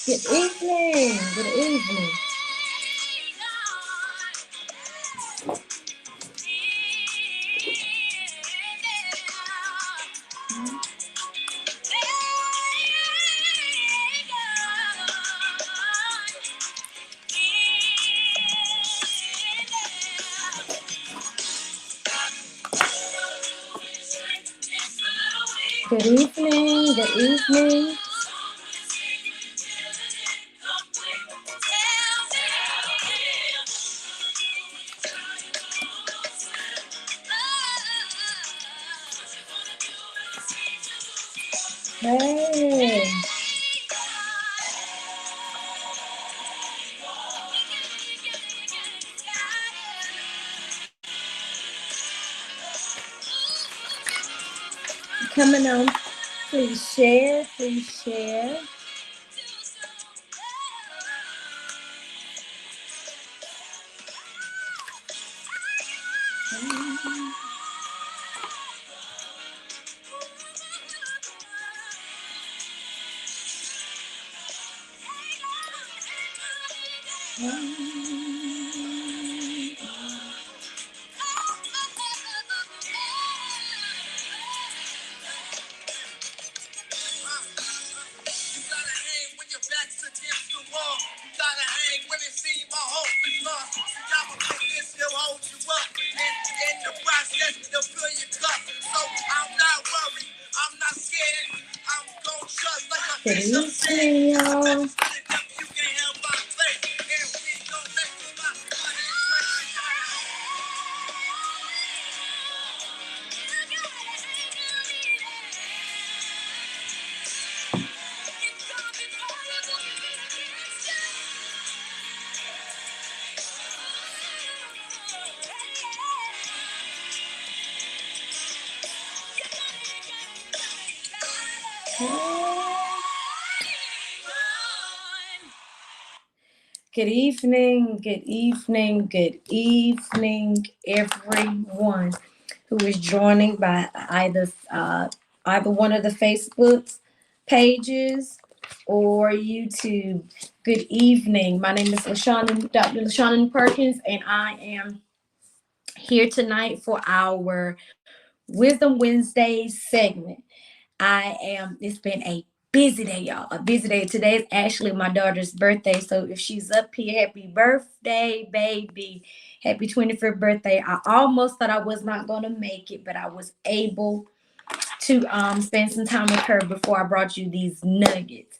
Good evening. Good evening. Good evening. Good evening. Hey. Coming on. Please share. Please share. Good evening, y'all. Good evening, good evening, good evening, everyone who is joining by either one of the Facebook pages or YouTube. Good evening. My name is Dr. LaShawn Perkins, and I am here tonight for our Wisdom Wednesdays segment. It's been a busy day, y'all. A busy day. Today is actually my daughter's birthday. So if she's up here, happy birthday, baby. Happy 25th birthday. I almost thought I was not going to make it, but I was able to spend some time with her before I brought you these nuggets.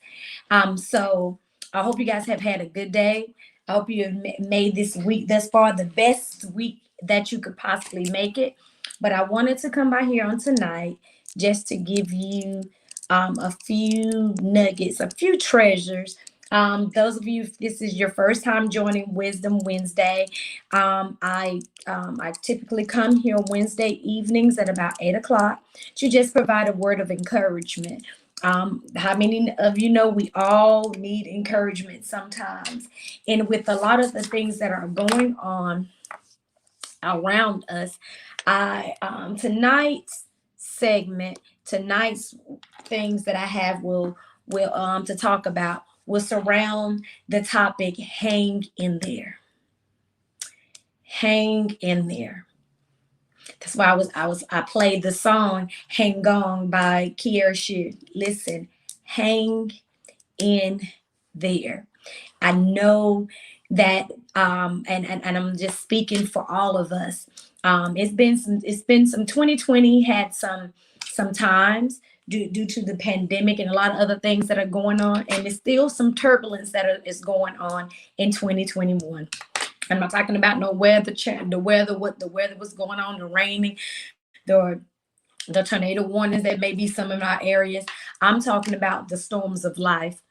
So I hope you guys have had a good day. I hope you have made this week thus far the best week that you could possibly make it. But I wanted to come by here on tonight just to give you a few nuggets, a few treasures. Those of you, if this is your first time joining Wisdom Wednesday, I typically come here Wednesday evenings at about 8 o'clock to just provide a word of encouragement. How many of you know we all need encouragement sometimes? And with a lot of the things that are going on around us, tonight's segment, tonight's things that I have will to talk about will surround the topic hang in there. Hang in there. That's why I played the song Hang On by Kierra Sheard. Listen, hang in there. I know that and I'm just speaking for all of us. It's been some 2020 had some times due to the pandemic and a lot of other things that are going on, and there's still some turbulence is going on in 2021. I'm not talking about no weather, what the weather was going on, the raining, the tornado warnings that may be some of our areas. I'm talking about the storms of life.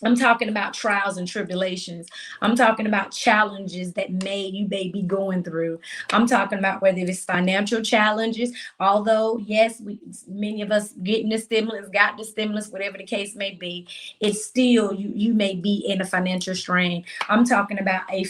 I'm talking about trials and tribulations. I'm talking about challenges that you may be going through. I'm talking about whether it's financial challenges, although yes, many of us got the stimulus, whatever the case may be, it's still you may be in a financial strain. I'm talking about a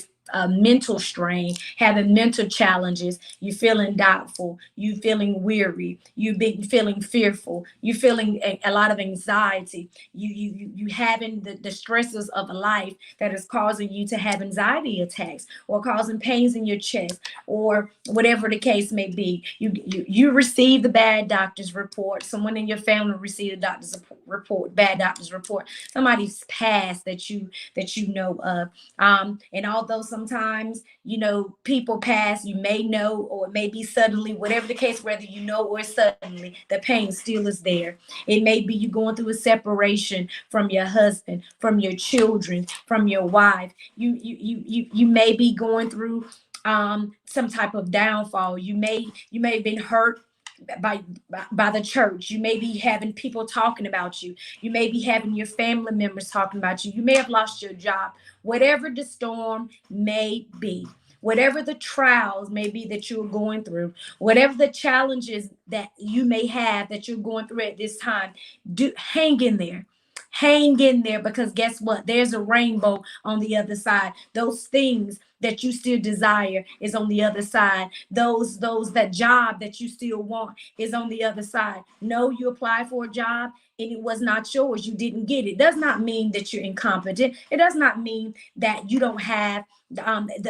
mental strain, having mental challenges, you feeling doubtful, you feeling weary, you be feeling fearful, you feeling a lot of anxiety, you having the stresses of life that is causing you to have anxiety attacks or causing pains in your chest or whatever the case may be. You receive the bad doctor's report. Someone in your family received a doctor's report, bad doctor's report. Somebody's passed that you know of. And although sometimes, people pass, you may know, or it may be suddenly, whatever the case, whether you know or suddenly, the pain still is there. It may be you going through a separation from your husband, from your children, from your wife. You may be going through some type of downfall. You may have been hurt by the church. You may be having people talking about you. You may be having your family members talking about you. You may have lost your job. Whatever the storm may be, whatever the trials may be that you're going through, whatever the challenges that you may have that you're going through at this time, hang in there. Hang in there, because guess what? There's a rainbow on the other side. Those things that you still desire is on the other side. That job that you still want is on the other side. No, you applied for a job and it was not yours. You didn't get it. Does not mean that you're incompetent. It does not mean that you don't have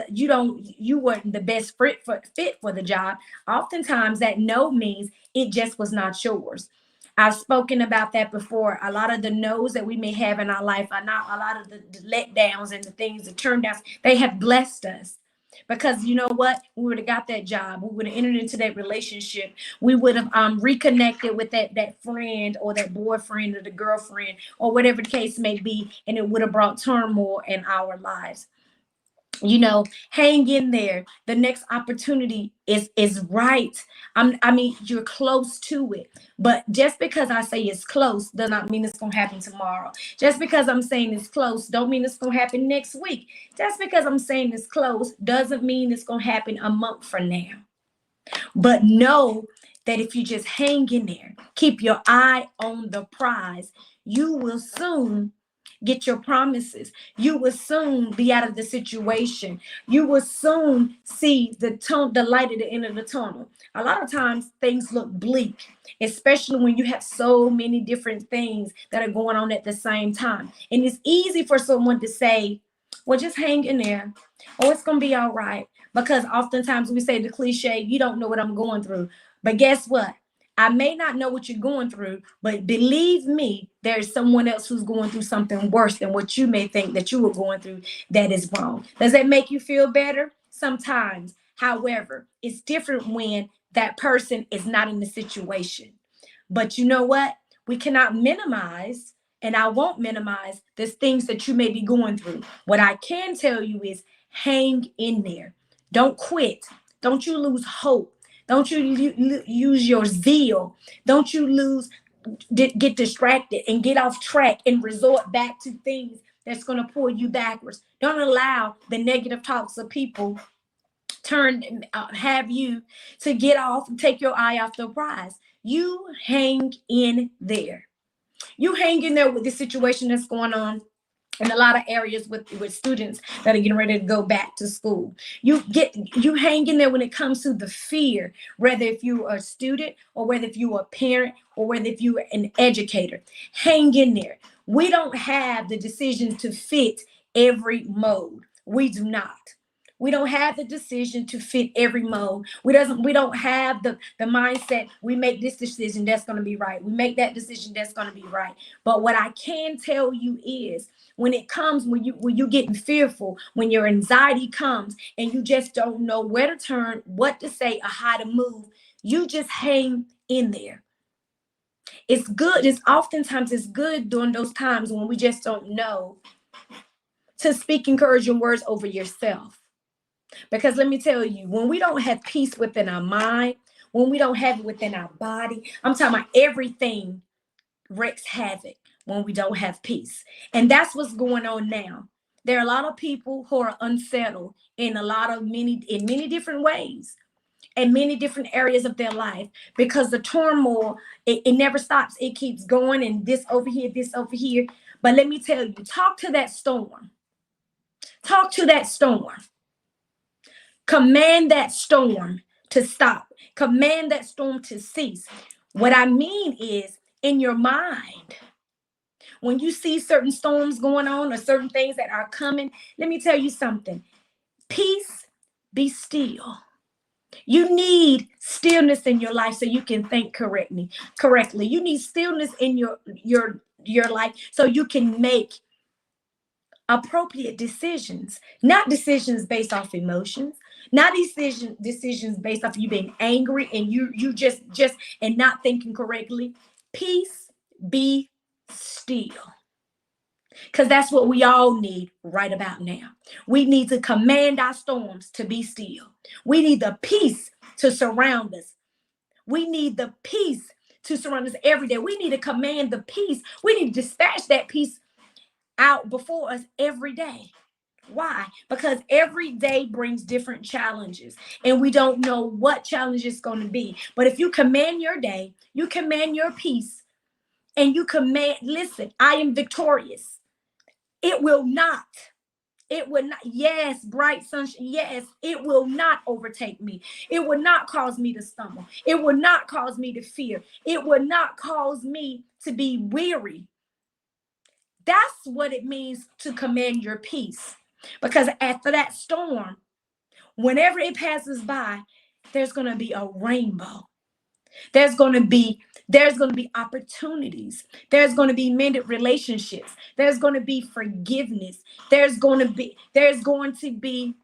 you weren't the best fit for the job. Oftentimes that no means it just was not yours. I've spoken about that before. A lot of the no's that we may have in our life are not a lot of the letdowns and the things, the turn downs. They have blessed us. Because you know what? We would have got that job. We would have entered into that relationship. We would have reconnected with that friend or that boyfriend or the girlfriend or whatever the case may be. And it would have brought turmoil in our lives. Hang in there. The next opportunity is right. You're close to it. But just because I say it's close does not mean it's gonna happen tomorrow. Just because I'm saying it's close don't mean it's gonna happen next week. Just because I'm saying it's close doesn't mean it's gonna happen a month from now. But know that if you just hang in there, keep your eye on the prize, you will soon get your promises. You will soon be out of the situation. You will soon see the light at the end of the tunnel. A lot of times things look bleak, especially when you have so many different things that are going on at the same time. And it's easy for someone to say, well, just hang in there. Oh, it's going to be all right. Because oftentimes we say the cliche, you don't know what I'm going through. But guess what? I may not know what you're going through, but believe me, there's someone else who's going through something worse than what you may think that you were going through that is wrong. Does that make you feel better? Sometimes. However, it's different when that person is not in the situation. But you know what? We cannot minimize, and I won't minimize, the things that you may be going through. What I can tell you is hang in there. Don't quit. Don't you lose hope. Don't you use your zeal. Don't you get distracted and get off track and resort back to things that's going to pull you backwards. Don't allow the negative talks of people have you to get off and take your eye off the prize. You hang in there. You hang in there with the situation that's going on in a lot of areas with students that are getting ready to go back to school. You hang in there when it comes to the fear, whether if you are a student or whether if you are a parent or whether if you are an educator. Hang in there. We don't have the decision to fit every mode. We do not. We don't have the decision to fit every mode. We don't have the mindset, we make this decision, that's going to be right. We make that decision, that's going to be right. But what I can tell you is when it comes, when you're getting fearful, when your anxiety comes and you just don't know where to turn, what to say, or how to move, you just hang in there. It's good. Oftentimes good during those times when we just don't know to speak encouraging words over yourself. Because let me tell you, when we don't have peace within our mind, when we don't have it within our body, I'm talking about everything wreaks havoc when we don't have peace. And that's what's going on now. There are a lot of people who are unsettled in many different ways, in many different areas of their life, because the turmoil, it never stops. It keeps going, and this over here. But let me tell you, talk to that storm. Talk to that storm. Command that storm to stop. Command that storm to cease. What I mean is in your mind, when you see certain storms going on or certain things that are coming, let me tell you something. Peace, be still. You need stillness in your life so you can think correctly. You need stillness in your life so you can make appropriate decisions, not decisions based off emotions, not decisions based off you being angry and you just and not thinking correctly. Peace, be still. Because that's what we all need right about now. We need to command our storms to be still. We need the peace to surround us. We need the peace to surround us every day. We need to command the peace. We need to dispatch that peace out before us every day. Why? Because every day brings different challenges and we don't know what challenge it's going to be. But if you command your day, you command your peace, and you command, listen, I am victorious. It will not. It will not. Yes, bright sunshine. Yes, it will not overtake me. It will not cause me to stumble. It will not cause me to fear. It will not cause me to be weary. That's what it means to command your peace. Because after that storm, whenever it passes by, there's going to be a rainbow. There's going to be opportunities. There's going to be mended relationships. There's going to be forgiveness. There's going to be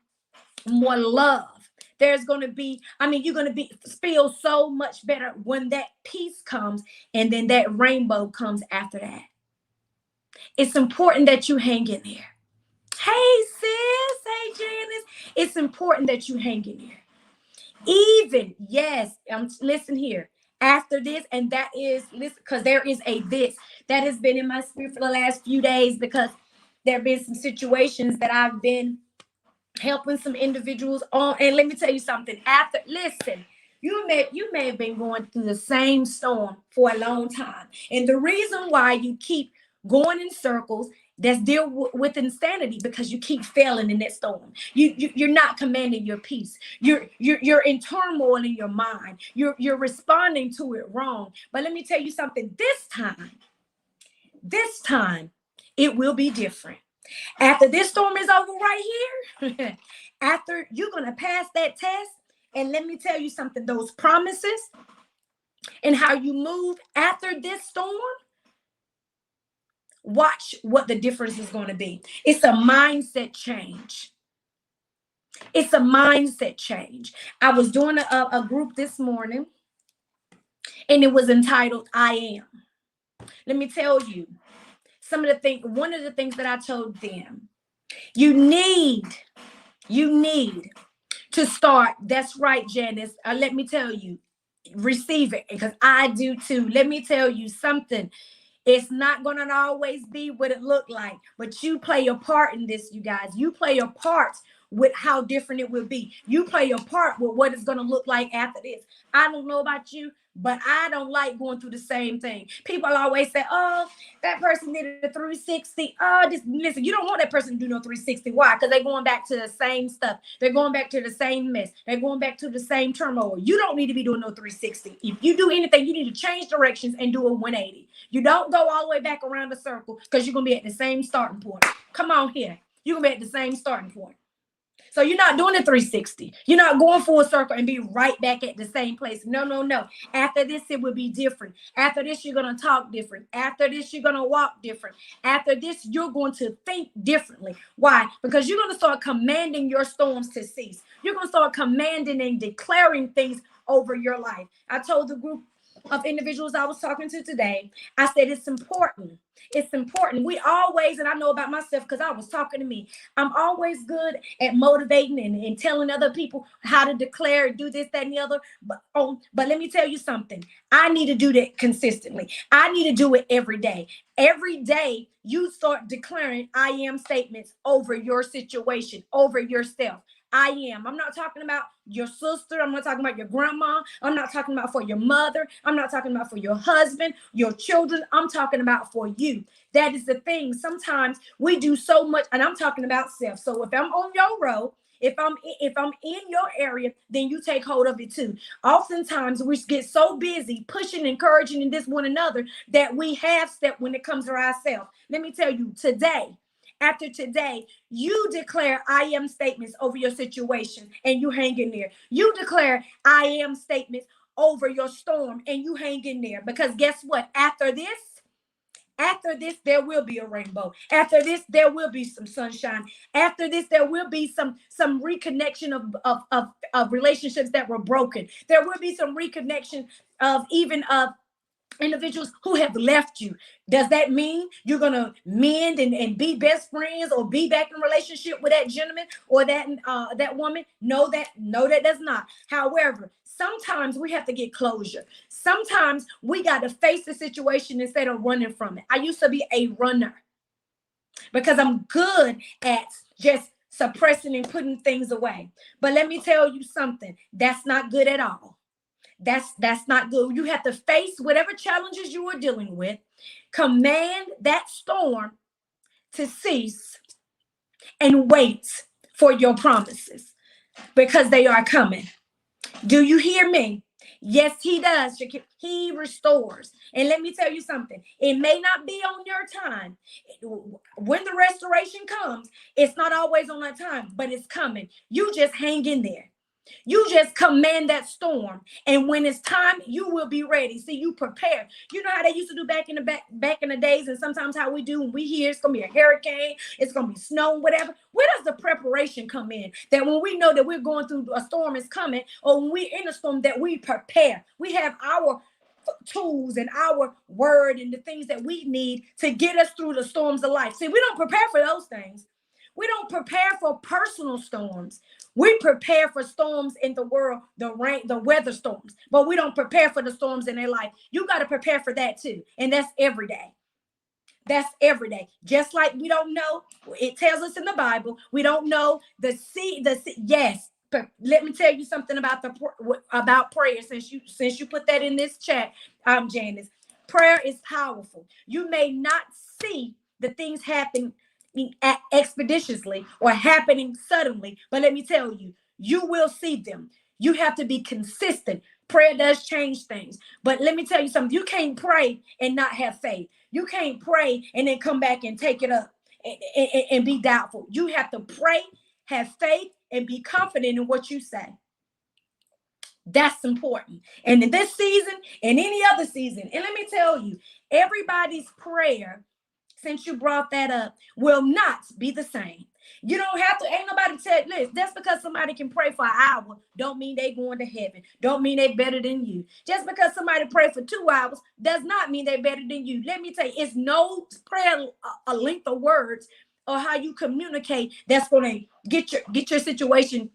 more love. There's going to be, you're going to feel so much better when that peace comes, and then that rainbow comes after that. It's important that you hang in there. Hey, sis. Hey, Janice. It's important that you hang in there. Even, yes, listen here. After this, and that is, listen, because there is a this that has been in my spirit for the last few days, because there have been some situations that I've been helping some individuals on. And let me tell you something. Listen, you may have been going through the same storm for a long time. And the reason why you keep going in circles, that's deal with insanity, because you keep failing in that storm. You're not commanding your peace. You're in turmoil in your mind. You're responding to it wrong. But let me tell you something. This time, it will be different. After this storm is over right here, after you're gonna pass that test, and let me tell you something. Those promises and how you move after this storm. Watch what the difference is going to be. It's a mindset change. It's a mindset change. I was doing a group this morning, and it was entitled, I Am. Let me tell you, one of the things that I told them, you need to start. That's right, Janice. Let me tell you, receive it, because I do too. Let me tell you something. It's not going to always be what it looked like, but you play a part in this, you guys. You play a part with how different it will be. You play a part with what it's going to look like after this. I don't know about you, but I don't like going through the same thing. People always say, oh, that person did a 360. Oh, listen, you don't want that person to do no 360. Why? Because they're going back to the same stuff. They're going back to the same mess. They're going back to the same turmoil. You don't need to be doing no 360. If you do anything, you need to change directions and do a 180. You don't go all the way back around the circle, because you're going to be at the same starting point. Come on here. You're going to be at the same starting point. So you're not doing a 360. You're not going full circle and be right back at the same place. No. After this, it will be different. After this, you're going to talk different. After this, you're going to walk different. After this, you're going to think differently. Why? Because you're going to start commanding your storms to cease. You're going to start commanding and declaring things over your life. I told the group of individuals I was talking to today, I said, it's important. It's important. We always, and I know about myself because I was talking to me, I'm always good at motivating and telling other people how to declare, do this, that, and the other. But let me tell you something. I need to do that consistently. I need to do it every day. Every day you start declaring I am statements over your situation, over yourself. I am. I'm not talking about your sister. I'm not talking about your grandma. I'm not talking about for your mother. I'm not talking about for your husband, your children. I'm talking about for you. That is the thing. Sometimes we do so much, and I'm talking about self. So if I'm on your road If I'm in your area, then you take hold of it too. Oftentimes we get so busy pushing, encouraging in this one another that we have stepped when it comes to ourselves. Let me tell you today. After today, you declare I am statements over your situation and you hang in there. You declare I am statements over your storm and you hang in there. Because guess what? After this, there will be a rainbow. After this, there will be some sunshine. After this, there will be some reconnection of relationships that were broken. There will be some reconnection of even of individuals who have left you. Does that mean you're gonna mend and be best friends or be back in relationship with that gentleman or that woman? No, that does not. However, sometimes we have to get closure. Sometimes we got to face the situation instead of running from it. I used to be a runner because I'm good at just suppressing and putting things away. But let me tell you something, that's not good at all. That's not good. You have to face whatever challenges you are dealing with, command that storm to cease, and wait for your promises because they are coming. Do you hear me? Yes, he does. He restores. And let me tell you something. It may not be on your time. When the restoration comes, it's not always on our time, but it's coming. You just hang in there. You just command that storm, and when it's time, you will be ready. See, you prepare. You know how they used to do back in the days, and sometimes how we do when we hear it's gonna be a hurricane, it's gonna be snow, whatever. Where does the preparation come in? That when we know that we're going through a storm is coming, or when we're in a storm, that we prepare. We have our tools and our word and the things that we need to get us through the storms of life. See, we don't prepare for those things. We don't prepare for personal storms. We prepare for storms in the world, the rain, the weather storms, but we don't prepare for the storms in their life. You got to prepare for that too. And that's every day. That's every day. Just like we don't know, it tells us in the Bible, we don't know the sea, yes. But let me tell you something about prayer since you put that in this chat, Janice. Prayer is powerful. You may not see the things happen expeditiously or happening suddenly, but let me tell you, you will see them. You have to be consistent. Prayer does change things, but let me tell you something. You can't pray and not have faith. You can't pray and then come back and take it up and be doubtful. You have to pray, have faith, and be confident in what you say. That's important. And in this season and any other season, and let me tell you, everybody's prayer, since you brought that up, will not be the same. You don't have to, ain't nobody tell this. That's because somebody can pray for an hour, don't mean they going to heaven. Don't mean they better than you. Just because somebody pray for 2 hours does not mean they better than you. Let me tell you, it's no prayer, a length of words or how you communicate that's going to get your situation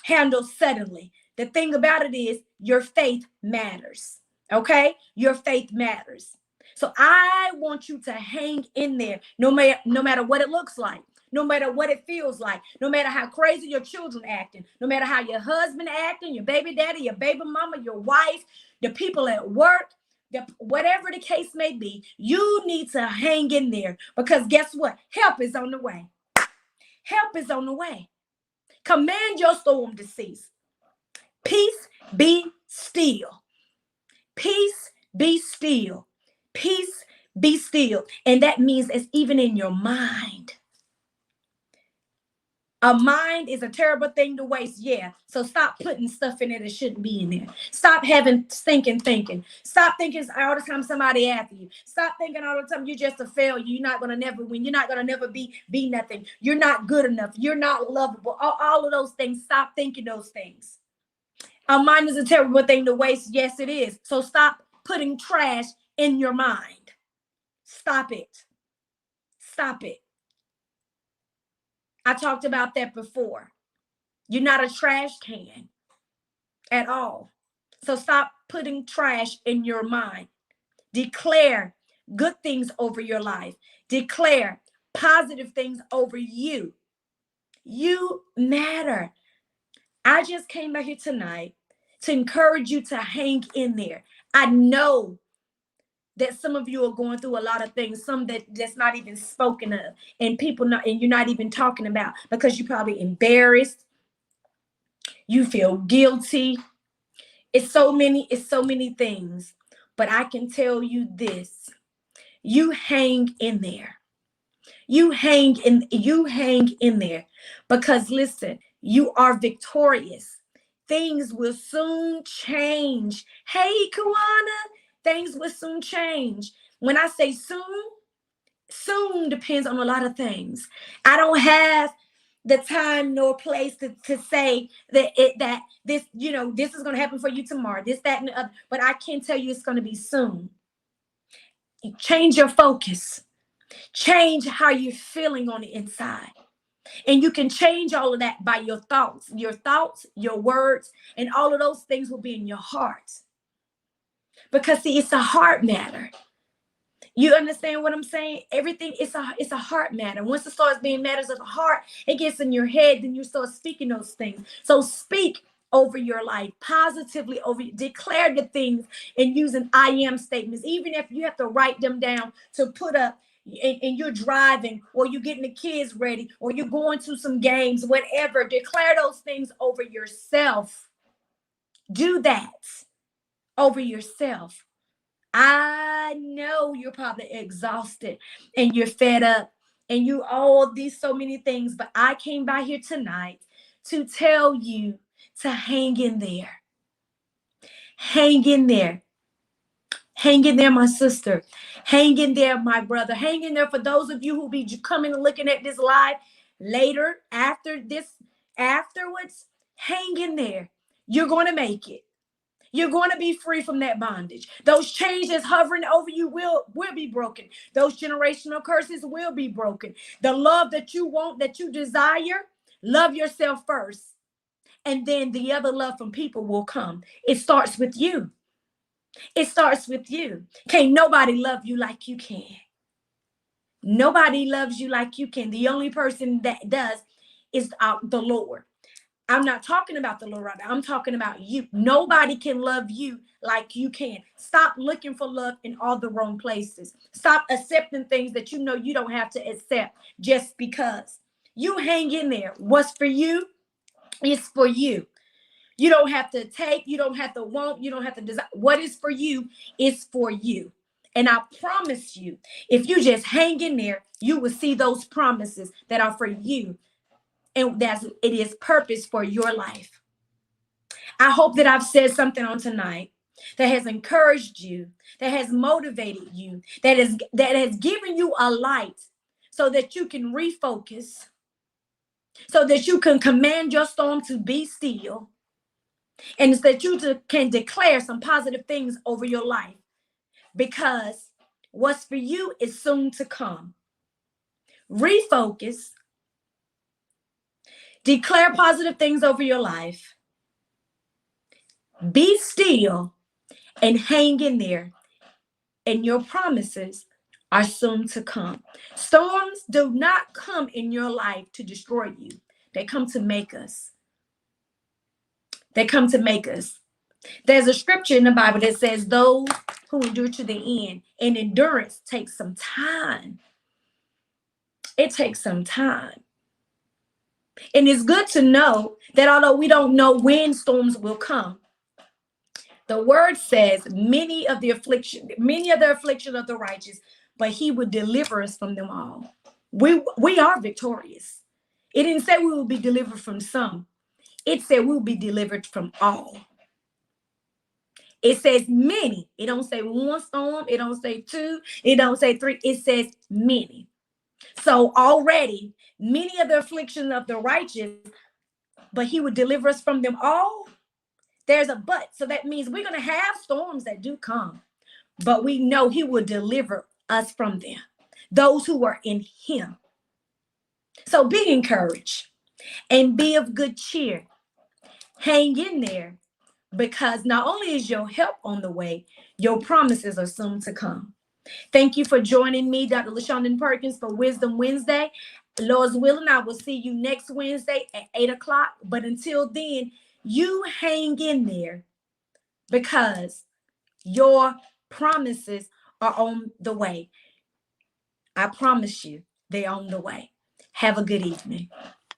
handled suddenly. The thing about it is your faith matters. Okay? Your faith matters. So I want you to hang in there no matter what it looks like, no matter what it feels like, no matter how crazy your children acting, no matter how your husband acting, your baby daddy, your baby mama, your wife, the people at work, whatever the case may be, you need to hang in there because guess what? Help is on the way. Help is on the way. Command your storm to cease. Peace be still. Peace be still. Peace be still. And that means it's even in your mind. A mind is a terrible thing to waste. Yeah. So stop putting stuff in it that shouldn't be in there. Stop having thinking. Stop thinking all the time somebody after you. Stop thinking all the time you're just a failure. You're not going to never win. You're not going to never be nothing. You're not good enough. You're not lovable. All of those things. Stop thinking those things. A mind is a terrible thing to waste. Yes, it is. So stop putting trash in your mind. Stop it. Stop it. I talked about that before. You're not a trash can at all. So stop putting trash in your mind. Declare good things over your life. Declare positive things over you. You matter. I just came back here tonight to encourage you to hang in there. I know that some of you are going through a lot of things, some that's not even spoken of, and people not, and you're not even talking about because you're probably embarrassed. You feel guilty. It's so many things. But I can tell you this: you hang in there. You hang in there because listen, you are victorious. Things will soon change. Hey, Kawana, things will soon change. When I say soon, soon depends on a lot of things. I don't have the time nor place to say that this, this is going to happen for you tomorrow, this, that, and the other. But I can tell you it's going to be soon. Change your focus. Change how you're feeling on the inside. And you can change all of that by your thoughts, your words, and all of those things will be in your heart. Because see, it's a heart matter. You understand what I'm saying? Everything it's a heart matter. Once it starts being matters of the heart, it gets in your head, then you start speaking those things. So speak over your life, positively declare the things and using I am statements, even if you have to write them down to put up and you're driving or you're getting the kids ready or you're going to some games, whatever. Declare those things over yourself. Do that over yourself. I know you're probably exhausted and you're fed up and you all these so many things, but I came by here tonight to tell you to hang in there. Hang in there. Hang in there, my sister. Hang in there, my brother. Hang in there for those of you who be coming and looking at this live later, afterwards. Hang in there. You're going to make it. You're going to be free from that bondage. Those chains that's hovering over you will be broken. Those generational curses will be broken. The love that you want, that you desire, love yourself first. And then the other love from people will come. It starts with you. It starts with you. Can't nobody love you like you can. Nobody loves you like you can. The only person that does is the Lord. I'm not talking about the Lord right now. I'm talking about you. Nobody can love you like you can. Stop looking for love in all the wrong places. Stop accepting things that you know you don't have to accept just because. You hang in there. What's for you is for you. You don't have to take, you don't have to want, you don't have to desire. What is for you is for you. And I promise you, if you just hang in there, you will see those promises that are for you. And it is purpose for your life. I hope that I've said something on tonight that has encouraged you, that has motivated you, that has given you a light so that you can refocus, so that you can command your storm to be still, and so that you can declare some positive things over your life, because what's for you is soon to come. Refocus. Declare positive things over your life. Be still and hang in there. And your promises are soon to come. Storms do not come in your life to destroy you. They come to make us. They come to make us. There's a scripture in the Bible that says those who endure to the end, and endurance takes some time. It takes some time. And it's good to know that although we don't know when storms will come, the word says many of the affliction of the righteous, but he would deliver us from them all. We are victorious. It didn't say we will be delivered from some. It said we will be delivered from all. It says many. It don't say one storm. It don't say two. It don't say three. It says many. So already, many of the afflictions of the righteous, but he would deliver us from them all. There's a but. So that means we're going to have storms that do come, but we know he will deliver us from them, those who are in him. So be encouraged and be of good cheer. Hang in there, because not only is your help on the way, your promises are soon to come. Thank you for joining me, Dr. LaShondon Perkins, for Wisdom Wednesday. Lord's willing, I will see you next Wednesday at 8 o'clock. But until then, you hang in there, because your promises are on the way. I promise you, they're on the way. Have a good evening.